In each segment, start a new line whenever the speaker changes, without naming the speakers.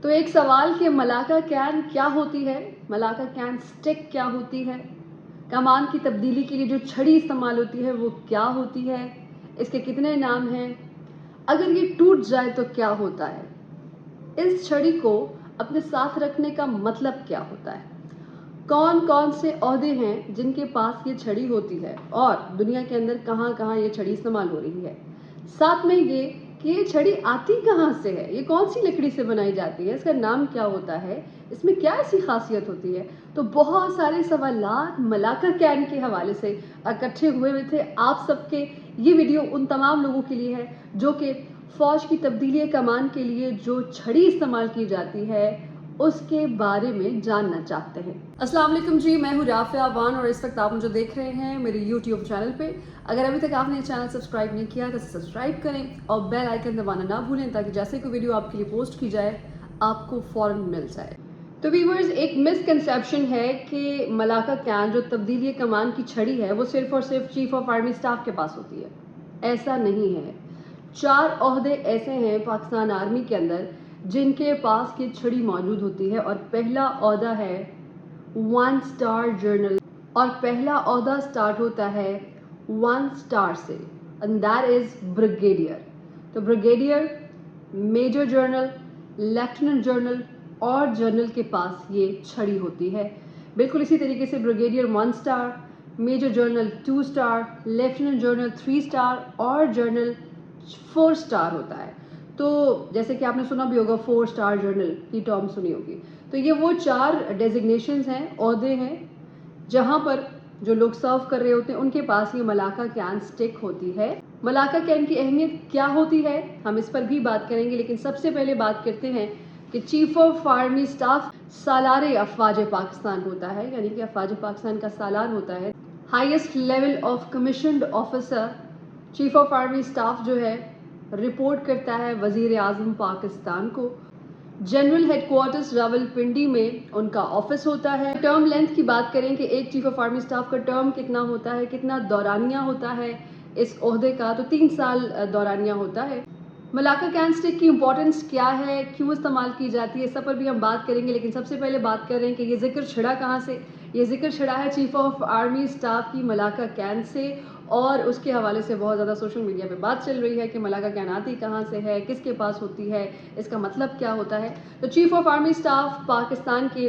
تو ایک سوال کہ ملاکا کین کیا ہوتی ہے، ملاکا کین سٹک کیا ہوتی ہے، کمان کی تبدیلی کے لیے جو چھڑی استعمال ہوتی ہے وہ کیا ہوتی ہے، اس کے کتنے نام ہیں، اگر یہ ٹوٹ جائے تو کیا ہوتا ہے، اس چھڑی کو اپنے ساتھ رکھنے کا مطلب کیا ہوتا ہے، کون کون سے عہدے ہیں جن کے پاس یہ چھڑی ہوتی ہے اور دنیا کے اندر کہاں کہاں یہ چھڑی استعمال ہو رہی ہے، ساتھ میں یہ کہ یہ چھڑی آتی کہاں سے ہے، یہ کون سی لکڑی سے بنائی جاتی ہے، اس کا نام کیا ہوتا ہے، اس میں کیا ایسی خاصیت ہوتی ہے۔ تو بہت سارے سوالات ملاکا کین کے حوالے سے اکٹھے ہوئے تھے آپ سب کے۔ یہ ویڈیو ان تمام لوگوں کے لیے ہے جو کہ فوج کی تبدیلی کمان کے لیے جو چھڑی استعمال کی جاتی ہے اس کے بارے میں جاننا چاہتے ہیں۔ السلام علیکم جی، میں ہوں رافعہ وان اور اس وقت آپ مجھے دیکھ رہے ہیں میرے یوٹیوب چینل پہ۔ اگر ابھی تک آپ نے چینل سبسکرائب نہیں کیا تو سبسکرائب کریں اور بیل آئیکن دبانا نہ بھولیں تاکہ جیسے کوئی ویڈیو آپ کے لیے پوسٹ کی جائے آپ کو فوراً مل جائے۔ تو ویورز، ایک مسکنسیپشن ہے کہ ملاکا کین جو تبدیلی کمان کی چھڑی ہے وہ صرف اور صرف چیف آف آرمی اسٹاف کے پاس ہوتی ہے۔ ایسا نہیں ہے۔ 4 عہدے ایسے ہیں پاکستان آرمی کے اندر جن کے پاس یہ چھڑی موجود ہوتی ہے، اور پہلا عہدہ ہے 1 اسٹار جنرل، اور پہلا عہدہ سٹارٹ ہوتا ہے 1 اسٹار سے، and that is بریگیڈیئر۔ تو brigadier, major general, lieutenant general اور جنرل کے پاس یہ چھڑی ہوتی ہے۔ بالکل اسی طریقے سے brigadier 1 star, major general 2 star, lieutenant general 3 star اور جنرل 4 اسٹار ہوتا ہے۔ تو جیسے کہ آپ نے سنا بھی ہوگا 4 اسٹار جنرل کی ٹرم سنی ہوگی۔ تو یہ وہ 4 ڈیزگنیشنز ہیں، عہدے ہیں جہاں پر جو لوگ سرو کر رہے ہوتے ہیں ان کے پاس یہ ملاکا کین سٹک ہوتی ہے۔ ملاکا کین کی اہمیت کیا ہوتی ہے ہم اس پر بھی بات کریں گے، لیکن سب سے پہلے بات کرتے ہیں کہ چیف آف آرمی اسٹاف سالار افواج پاکستان ہوتا ہے، یعنی کہ افواج پاکستان کا سالار ہوتا ہے، highest level of commissioned officer. Chief of army staff جو ہے رپورٹ کرتا ہے وزیر اعظم پاکستان کو۔ جنرل ہیڈ کوارٹرز راولپنڈی میں ان کا آفس ہوتا ہے۔ ٹرم لینتھ کی بات کریں کہ ایک چیف آف آرمی اسٹاف کا ٹرم کتنا ہوتا ہے، کتنا دورانیہ ہوتا ہے اس عہدے کا، تو 3 سال دورانیہ ہوتا ہے۔ ملاکا کین سٹک کی امپورٹنس کیا ہے، کیوں استعمال کی جاتی ہے، اس پر بھی ہم بات کریں گے، لیکن سب سے پہلے بات کر رہے ہیں کہ یہ ذکر چھڑا کہاں سے۔ یہ ذکر چھڑا ہے چیف آف آرمی اسٹاف کی ملاکا کین سے، اور اس کے حوالے سے بہت زیادہ سوشل میڈیا پہ بات چل رہی ہے کہ ملاکا کین آتی کہاں سے ہے، کس کے پاس ہوتی ہے، اس کا مطلب کیا ہوتا ہے۔ تو chief of army staff Pakistan کے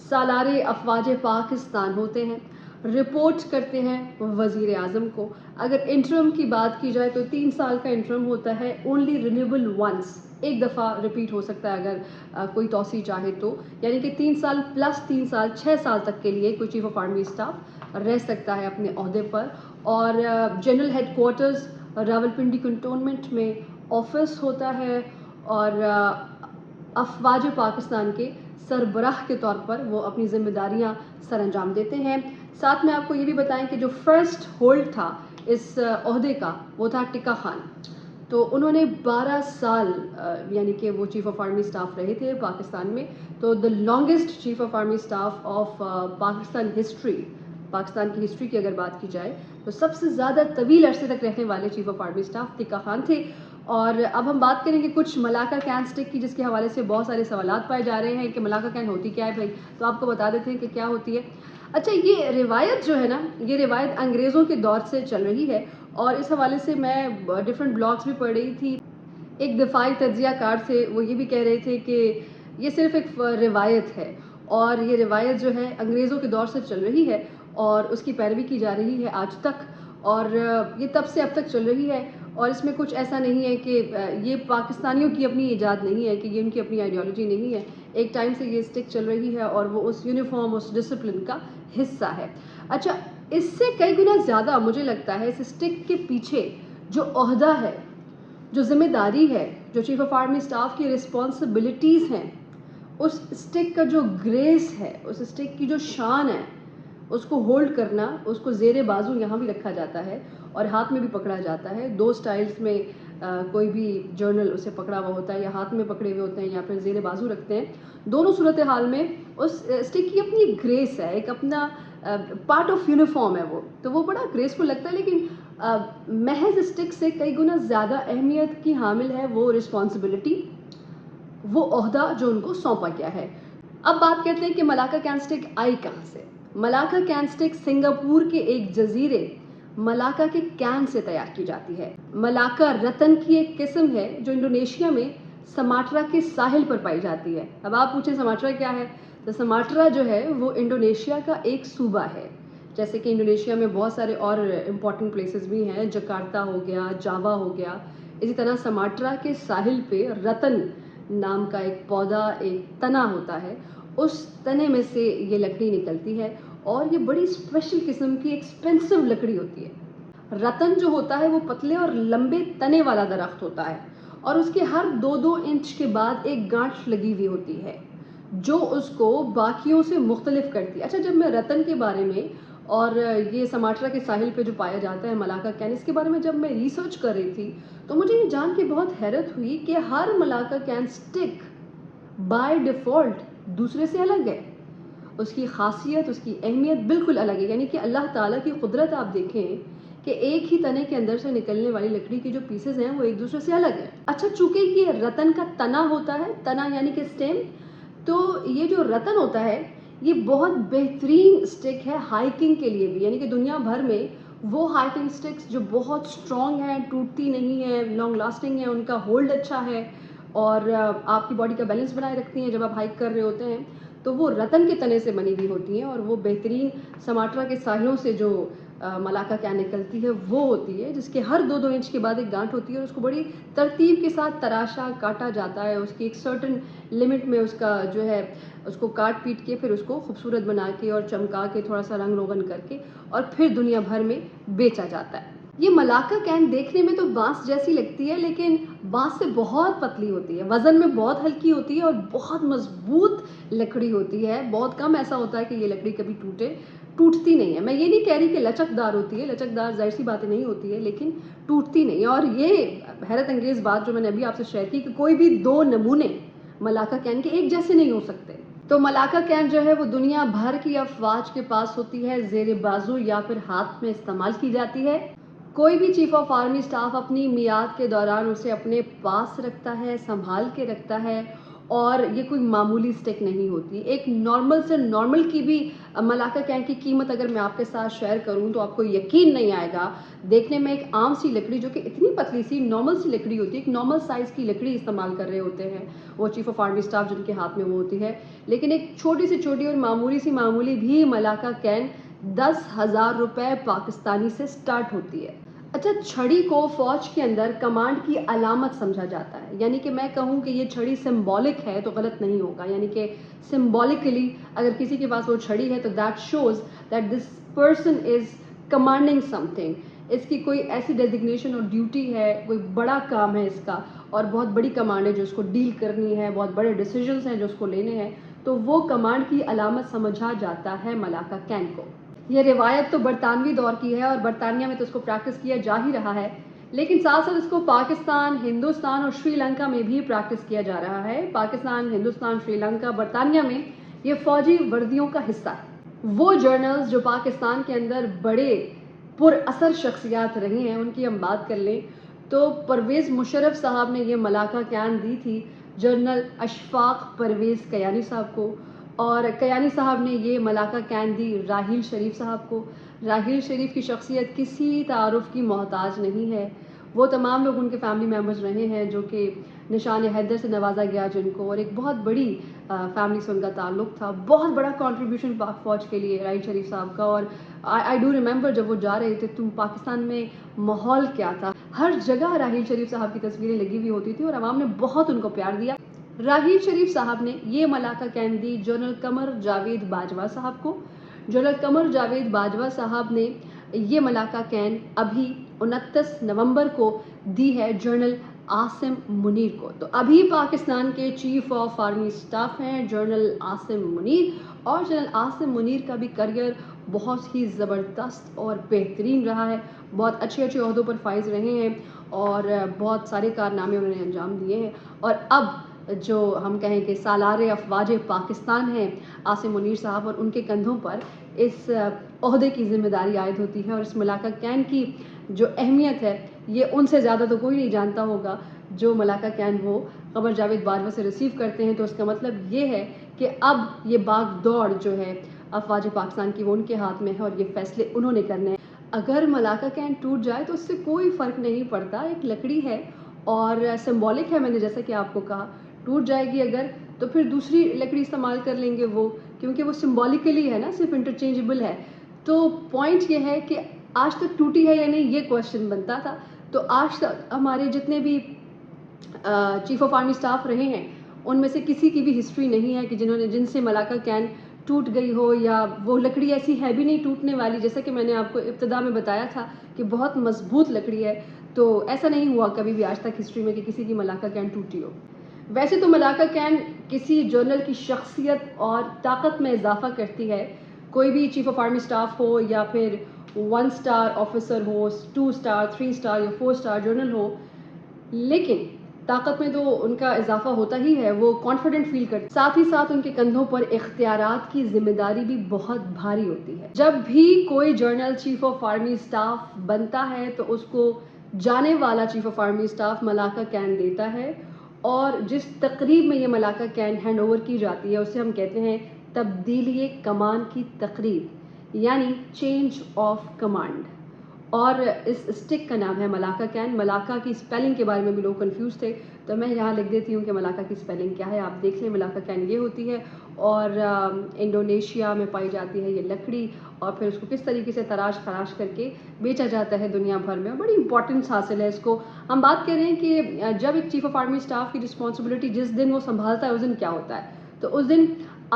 سالار افواج پاکستان ہوتے ہیں، رپورٹ کرتے ہیں وزیر اعظم کو۔ اگر انٹرم کی بات کی جائے تو 3 سال کا انٹرم ہوتا ہے، اونلی رینیوبل ونس، ایک دفعہ ریپیٹ ہو سکتا ہے اگر کوئی توسیع چاہے تو، یعنی کہ 3 سال پلس 3 سال 6 سال تک کے لیے کوئی چیف آف آرمی اسٹاف رہ سکتا ہے اپنے عہدے پر۔ اور general headquarters Rawalpindi cantonment میں آفس ہوتا ہے، اور افواج پاکستان کے سربراہ کے طور پر وہ اپنی ذمہ داریاں سر انجام دیتے ہیں۔ ساتھ میں آپ کو یہ بھی بتائیں کہ جو فرسٹ ہولڈ تھا اس عہدے کا وہ تھا ٹکا خان، تو انہوں نے 12 سال یعنی کہ وہ چیف آف آرمی اسٹاف رہے تھے پاکستان میں۔ تو the longest chief of army staff of Pakistan history, Pakistan کی ہسٹری کی اگر بات کی جائے تو سب سے زیادہ طویل عرصے تک رہنے والے chief of army staff tikka Khan تھے۔ اور اب ہم بات کریں گے کچھ ملاکا کین سٹک کی، جس کے حوالے سے بہت سارے سوالات پائے جا رہے ہیں کہ ملاکا کین ہوتی کیا ہے بھائی، تو آپ کو بتا دیتے ہیں کہ کیا ہوتی ہے۔ اچھا، یہ روایت جو ہے نا، یہ روایت انگریزوں کے دور سے چل رہی ہے، اور اس حوالے سے میں ڈفرینٹ بلاگس بھی پڑھ رہی تھی۔ ایک دفاعی تجزیہ کار تھے، وہ یہ بھی کہہ رہے تھے کہ یہ صرف ایک روایت ہے، اور یہ روایت جو ہے انگریزوں کے دور سے چل رہی ہے اور اس کی پیروی کی جا رہی ہے آج تک، اور یہ تب سے اب تک چل رہی ہے، اور اس میں کچھ ایسا نہیں ہے کہ یہ پاکستانیوں کی اپنی ایجاد نہیں ہے، کہ یہ ان کی اپنی آئیڈیالوجی نہیں ہے۔ ایک ٹائم سے یہ سٹک چل رہی ہے اور وہ اس یونیفارم، اس ڈسپلن کا حصہ ہے۔ اچھا، اس سے کئی گنا زیادہ مجھے لگتا ہے اس سٹک کے پیچھے جو عہدہ ہے، جو ذمہ داری ہے، جو چیف آف آرمی اسٹاف کی رسپانسبلٹیز ہیں، اس سٹک کا جو گریس ہے، اس سٹک کی جو شان ہے، اس کو ہولڈ کرنا، اس کو زیر بازو یہاں بھی رکھا جاتا ہے اور ہاتھ میں بھی پکڑا جاتا ہے۔ 2 سٹائلز میں کوئی بھی جرنل اسے پکڑا ہوا ہوتا ہے، یا ہاتھ میں پکڑے ہوئے ہوتے ہیں یا پھر زیر بازو رکھتے ہیں۔ دونوں صورتحال میں اس سٹک کی اپنی گریس ہے، ایک اپنا پارٹ آف یونیفارم ہے وہ، تو وہ بڑا گریسفل لگتا ہے، لیکن محض سٹک سے کئی گنا زیادہ اہمیت کی حامل ہے وہ رسپانسبلٹی، وہ عہدہ جو ان کو سونپا گیا ہے۔ اب بات کرتے ہیں کہ ملاکا کین اسٹک آئی کہاں سے۔ ملاکا کین اسٹک سنگاپور کے ایک جزیرے ملاکا کے کین سے تیار کی جاتی ہے۔ ملاکا رتن کی ایک قسم ہے جو انڈونیشیا میں سماٹرا کے ساحل پر پائی جاتی ہے۔ اب آپ پوچھیں سماٹرا کیا ہے؟ تو سماٹرا جو ہے وہ انڈونیشیا کا ایک صوبہ ہے، جیسے کہ انڈونیشیا میں بہت سارے اور امپورٹنٹ پلیسز بھی ہیں، جکارتا ہو گیا، جاوا ہو گیا، اسی طرح سماٹرا کے ساحل پہ رتن نام کا ایک پودا، ایک تنا ہوتا ہے، اس تنے میں سے یہ لکڑی نکلتی ہے اور یہ بڑی اسپیشل قسم کی ایکسپینسو لکڑی ہوتی ہے۔ رتن جو ہوتا ہے وہ پتلے اور لمبے تنے والا درخت ہوتا ہے اور اس کے ہر 2 انچ کے بعد ایک گانٹھ لگی ہوئی ہوتی ہے جو اس کو باقیوں سے مختلف کرتی ہے۔ اچھا، جب میں رتن کے بارے میں اور یہ سماٹرا کے ساحل پہ جو پایا جاتا ہے ملاکا کین، اس کے بارے میں جب میں ریسرچ کر رہی تھی تو مجھے یہ جان کے بہت حیرت ہوئی کہ ہر Malacca can stick by default دوسرے سے الگ ہے۔ اس کی خاصیت، اس کی اہمیت بالکل الگ ہے، یعنی کہ اللہ تعالیٰ کی قدرت آپ دیکھیں کہ ایک ہی تنے کے اندر سے نکلنے والی لکڑی کی جو پیسز ہیں وہ ایک دوسرے سے الگ ہیں۔ اچھا، چونکہ یہ رتن کا تنا ہوتا ہے، تنا یعنی کہ اسٹیم، تو یہ جو رتن ہوتا ہے یہ بہت بہترین اسٹک ہے ہائکنگ کے لیے بھی، یعنی کہ دنیا بھر میں وہ ہائکنگ اسٹکس جو بہت اسٹرانگ ہیں، ٹوٹتی نہیں ہیں، لانگ لاسٹنگ ہیں، ان کا ہولڈ اچھا ہے اور آپ کی باڈی کا بیلنس بنائے رکھتی ہیں جب آپ ہائک کر رہے ہوتے ہیں، تو وہ رتن کے تنے سے بنی ہوئی ہوتی ہیں اور وہ بہترین سماٹرا کے ساحلوں سے جو ملاکا کین نکلتی ہے وہ ہوتی ہے، جس کے ہر 2 انچ کے بعد ایک گانٹھ ہوتی ہے اور اس کو بڑی ترتیب کے ساتھ تراشا کاٹا جاتا ہے، اس کی ایک سرٹن لمٹ میں اس کا جو ہے اس کو کاٹ پیٹ کے پھر اس کو خوبصورت بنا کے اور چمکا کے تھوڑا سا رنگ روغن کر کے اور پھر دنیا بھر میں بیچا جاتا ہے۔ یہ ملاکا کین دیکھنے میں تو بانس جیسی لگتی ہے لیکن بانس سے بہت پتلی ہوتی ہے، وزن میں بہت ہلکی ہوتی ہے اور بہت مضبوط لکڑی ہوتی ہے۔ بہت کم ایسا ہوتا ہے کہ یہ لکڑی کبھی ٹوٹتی نہیں ہے۔ میں یہ نہیں کہہ رہی کہ لچک دار ہوتی ہے، لچک دار ظاہر سی باتیں نہیں ہوتی ہے، لیکن ٹوٹتی نہیں ہے۔ اور یہ حیرت انگیز بات جو میں نے ابھی آپ سے شیئر کی کہ کوئی بھی 2 نمونے ملاکا کین کے ایک جیسے نہیں ہو سکتے۔ تو ملاکا کین جو ہے وہ دنیا بھر کی افواج کے پاس ہوتی ہے، زیر بازو یا پھر ہاتھ میں استعمال کی جاتی ہے۔ کوئی بھی چیف آف آرمی سٹاف اپنی میعاد کے دوران اسے اپنے پاس رکھتا ہے، سنبھال کے رکھتا ہے اور یہ کوئی معمولی سٹک نہیں ہوتی۔ ایک نارمل سے نارمل کی بھی ملاکا کین کی قیمت اگر میں آپ کے ساتھ شیئر کروں تو آپ کو یقین نہیں آئے گا۔ دیکھنے میں ایک عام سی لکڑی جو کہ اتنی پتلی سی نارمل سی لکڑی ہوتی ہے، ایک نارمل سائز کی لکڑی استعمال کر رہے ہوتے ہیں وہ چیف آف آرمی سٹاف جن کے ہاتھ میں وہ ہوتی ہے، لیکن ایک چھوٹی سے چھوٹی اور معمولی سی معمولی بھی ملاکا کین 10,000 روپے پاکستانی سے سٹارٹ ہوتی ہے۔ اچھا، چھڑی کو فوج کے اندر کمانڈ کی علامت سمجھا جاتا ہے، یعنی کہ میں کہوں کہ یہ چھڑی سمبولک ہے تو غلط نہیں ہوگا، یعنی کہ سمبولکلی اگر کسی کے پاس وہ چھڑی ہے تو that shows that this person is commanding something, اس کی کوئی ایسی ڈیزگنیشن اور ڈیوٹی ہے، کوئی بڑا کام ہے اس کا اور بہت بڑی کمانڈ ہے جو اس کو ڈیل کرنی ہے، بہت بڑے ڈیسیجنز ہیں جو اس کو لینے ہیں، تو وہ کمانڈ کی علامت سمجھا جاتا ہے ملاکا کین کو۔ یہ روایت تو برطانوی دور کی ہے اور برطانیہ میں تو اس کو پریکٹس کیا جا ہی رہا ہے، لیکن ساتھ ساتھ اس کو پاکستان، ہندوستان اور شری لنکا میں بھی پریکٹس کیا جا رہا ہے۔ پاکستان، ہندوستان، شری لنکا، برطانیہ میں یہ فوجی وردیوں کا حصہ ہے۔ وہ جرنلز جو پاکستان کے اندر بڑے پر اثر شخصیات رہی ہیں ان کی ہم بات کر لیں تو پرویز مشرف صاحب نے یہ ملاکا کین دی تھی جنرل اشفاق پرویز کیانی صاحب کو، اور کیانی صاحب نے یہ ملاکا کین دی راحیل شریف صاحب کو۔ راحیل شریف کی شخصیت کسی تعارف کی محتاج نہیں ہے، وہ تمام لوگ ان کے فیملی ممبرز رہے ہیں جو کہ نشان حیدر سے نوازا گیا جن کو، اور ایک بہت بڑی فیملی سے ان کا تعلق تھا، بہت بڑا کنٹریبیوشن پاک فوج کے لیے راحیل شریف صاحب کا۔ اور آئی ڈو ریممبر جب وہ جا رہے تھے تو پاکستان میں ماحول کیا تھا، ہر جگہ راحیل شریف صاحب کی تصویریں لگی ہوئی ہوتی تھی اور عوام نے بہت ان کو پیار دیا۔ راحیل شریف صاحب نے یہ ملاکا کین دی جنرل قمر جاوید باجوہ صاحب کو۔ جنرل قمر جاوید باجوہ صاحب نے یہ ملاکا کین ابھی 29 نومبر کو دی ہے جنرل عاصم منیر کو۔ تو ابھی پاکستان کے چیف آف آرمی سٹاف ہیں جنرل عاصم منیر، اور جنرل عاصم منیر کا بھی کریئر بہت ہی زبردست اور بہترین رہا ہے، بہت اچھے اچھے عہدوں پر فائز رہے ہیں اور بہت سارے کارنامے انہوں نے انجام دیے ہیں۔ اور اب جو ہم کہیں کہ سالار افواج پاکستان ہیں عاصم منیر صاحب، اور ان کے کندھوں پر اس عہدے کی ذمہ داری عائد ہوتی ہے، اور اس ملاکا کین کی جو اہمیت ہے یہ ان سے زیادہ تو کوئی نہیں جانتا ہوگا جو ملاکا کین وہ خبر جاوید باجوہ سے ریسیو کرتے ہیں تو اس کا مطلب یہ ہے کہ اب یہ باغ دوڑ جو ہے افواج پاکستان کی وہ ان کے ہاتھ میں ہے اور یہ فیصلے انہوں نے کرنے ہیں۔ اگر ملاقہ کین ٹوٹ جائے تو اس سے کوئی فرق نہیں پڑتا، ایک لکڑی ہے اور سمبولک ہے، میں نے جیسا کہ آپ کو کہا ٹوٹ جائے گی اگر تو پھر دوسری لکڑی استعمال کر لیں گے وہ، کیونکہ وہ سمبولکلی ہے نا، صرف انٹرچینجبل ہے۔ تو پوائنٹ یہ ہے کہ آج تک ٹوٹی ہے یا نہیں یہ کویشچن بنتا تھا، تو آج تک ہمارے جتنے بھی چیف آف آرمی اسٹاف رہے ہیں ان میں سے کسی کی بھی ہسٹری نہیں ہے کہ جن سے ملاقہ کین ٹوٹ گئی ہو، یا وہ لکڑی ایسی ہے بھی نہیں ٹوٹنے والی، جیسا کہ میں نے آپ کو ابتدا میں بتایا تھا کہ بہت مضبوط لکڑی ہے، تو ایسا نہیں ہوا کبھی بھی آج تک ہسٹری میں کہ کسی کی ملاقہ کین ٹوٹی ہو۔ ویسے تو ملاقہ کین کسی جنرل کی شخصیت اور طاقت میں اضافہ کرتی ہے، کوئی بھی چیف آف آرمی اسٹاف ہو یا پھر 1 اسٹار آفیسر ہو، 2 اسٹار، 3 اسٹار یا 4 اسٹار جنرل ہو، لیکن طاقت میں تو ان کا اضافہ ہوتا ہی ہے، وہ کانفیڈنٹ فیل کرتے، ساتھ ہی ساتھ ان کے کندھوں پر اختیارات کی ذمہ داری بھی بہت بھاری ہوتی ہے۔ جب بھی کوئی general chief of army staff بنتا ہے تو اس کو جانے والا chief of army staff Malacca cane دیتا ہے، اور جس تقریب میں یہ ملاقہ کین ہینڈ اوور کی جاتی ہے اسے ہم کہتے ہیں تبدیلی کمان کی تقریب، یعنی چینج آف کمانڈ، اور اس اسٹک کا نام ہے ملاقہ کین۔ ملاقہ کی اسپیلنگ کے بارے میں بھی لوگ کنفیوز تھے، تو میں یہاں لکھ دیتی ہوں کہ ملاقہ کی اسپیلنگ کیا ہے، آپ دیکھ لیں۔ ملاقہ کین یہ ہوتی ہے، اور انڈونیشیا میں پائی جاتی ہے یہ لکڑی، اور پھر اس کو کس طریقے سے تراش خراش کر کے بیچا جاتا ہے دنیا بھر میں، بڑی امپورٹنس حاصل ہے اس کو۔ ہم بات کر رہے ہیں کہ جب ایک چیف آف آرمی اسٹاف کی رسپانسبلٹی جس دن وہ سنبھالتا ہے اس دن کیا ہوتا ہے، تو اس دن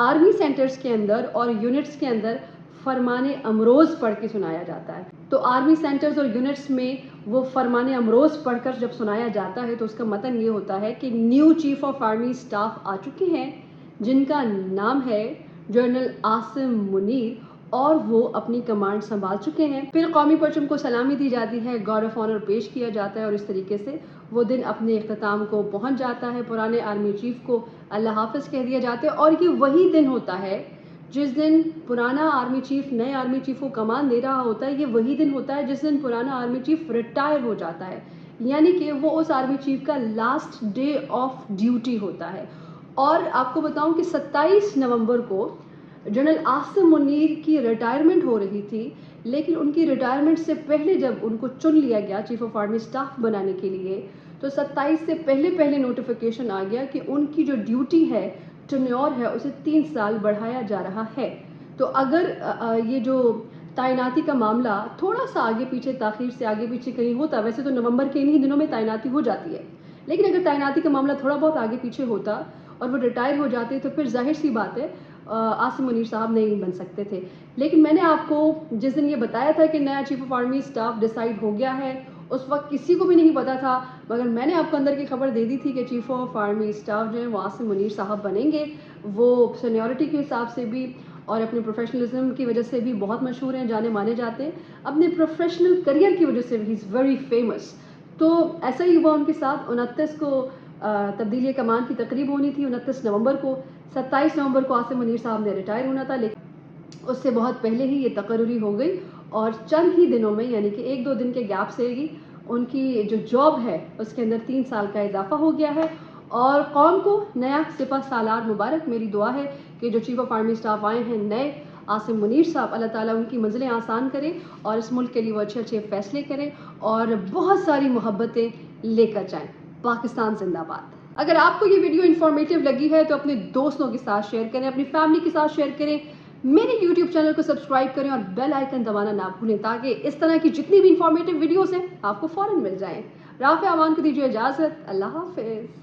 آرمی سینٹرز کے اندر اور یونٹس کے اندر فرمان امروز پڑھ کے سنایا جاتا ہے۔ تو آرمی سینٹرز اور یونٹس میں وہ فرمان امروز پڑھ کر جب سنایا جاتا ہے تو اس کا متن یہ ہوتا ہے کہ new chief of army staff آ چکے ہیں جن کا نام ہے جنرل عاصم منیر، اور وہ اپنی کمانڈ سنبھال چکے ہیں۔ پھر قومی پرچم کو سلامی دی جاتی ہے، گارڈ آف آنر پیش کیا جاتا ہے، اور اس طریقے سے وہ دن اپنے اختتام کو پہنچ جاتا ہے۔ پرانے آرمی چیف کو اللہ حافظ کہہ دیا جاتا ہے، اور یہ وہی دن ہوتا ہے جس دن پرانا آرمی چیف نئے آرمی چیف کو کمان دے رہا ہوتا ہے، یہ وہی دن ہوتا ہے جس دن پرانا آرمی چیف ریٹائر ہو جاتا ہے، یعنی کہ وہ اس آرمی چیف کا لاسٹ ڈے آف ڈیوٹی ہوتا ہے۔ اور آپ کو بتاؤں کہ 27 نومبر کو جنرل عاصم منیر کی ریٹائرمنٹ ہو رہی تھی، لیکن ان کی ریٹائرمنٹ سے پہلے جب ان کو چن لیا گیا چیف آف آرمی اسٹاف بنانے کے لیے، تو 27 سے پہلے نوٹیفیکیشن آ گیا کہ ان کی جو ڈیوٹی ہے، ٹینیور ہے، اسے 3 سال بڑھایا جا رہا ہے۔ تو اگر یہ جو تعیناتی کا معاملہ تھوڑا سا آگے پیچھے تاخیر سے آگے پیچھے کہیں ہوتا، ویسے تو نومبر کے انہی دنوں میں تعیناتی ہو جاتی ہے، لیکن اگر تعیناتی کا معاملہ تھوڑا بہت آگے پیچھے ہوتا اور وہ ریٹائر ہو جاتے تو پھر ظاہر سی بات ہے عاصم منیر صاحب نہیں بن سکتے تھے۔ لیکن میں نے آپ کو جس دن یہ بتایا تھا کہ نیا chief of army staff decide ہو گیا ہے، اس وقت کسی کو بھی نہیں پتا تھا، مگر میں نے آپ کو اندر کی خبر دے دی تھی کہ چیف آف آرمی اسٹاف جو ہیں وہ عاصم منیر صاحب بنیں گے۔ وہ سینیورٹی کے حساب سے بھی اور اپنے پروفیشنلزم کی وجہ سے بھی بہت مشہور ہیں، جانے مانے جاتے ہیں، اپنے پروفیشنل کریئر کی وجہ سے ہی از ویری فیمس۔ تو ایسا ہی ہوا ان کے ساتھ، 29 کو تبدیلی کمان کی تقریب ہونی تھی، 29 نومبر کو، 27 نومبر کو عاصم منیر صاحب نے ریٹائر ہونا تھا، لیکن اس سے بہت پہلے ہی یہ تقرری ہو گئی، اور چند ہی دنوں میں یعنی کہ 1-2 دن کے گیپ سے ہی ان کی جو جاب ہے اس کے اندر 3 سال کا اضافہ ہو گیا ہے۔ اور قوم کو نیا سپہ سالار مبارک۔ میری دعا ہے کہ جو چیف آف آرمی اسٹاف آئے ہیں نئے عاصم منیر صاحب، اللہ تعالیٰ ان کی منزلیں آسان کرے اور اس ملک کے لیے وہ اچھے اچھے فیصلے کریں اور بہت ساری محبتیں لے کر جائیں۔ پاکستان زندہ باد۔ اگر آپ کو یہ ویڈیو انفارمیٹیو لگی ہے تو اپنے دوستوں کے ساتھ شیئر کریں، اپنی فیملی کے ساتھ شیئر کریں، میرے یوٹیوب چینل کو سبسکرائب کریں اور بیل آئیکن دبانا نہ بھولیں تاکہ اس طرح کی جتنی بھی انفارمیٹیو ویڈیوز ہیں آپ کو فوراً مل جائیں۔ رافع امان کو دیجیے اجازت، اللہ حافظ۔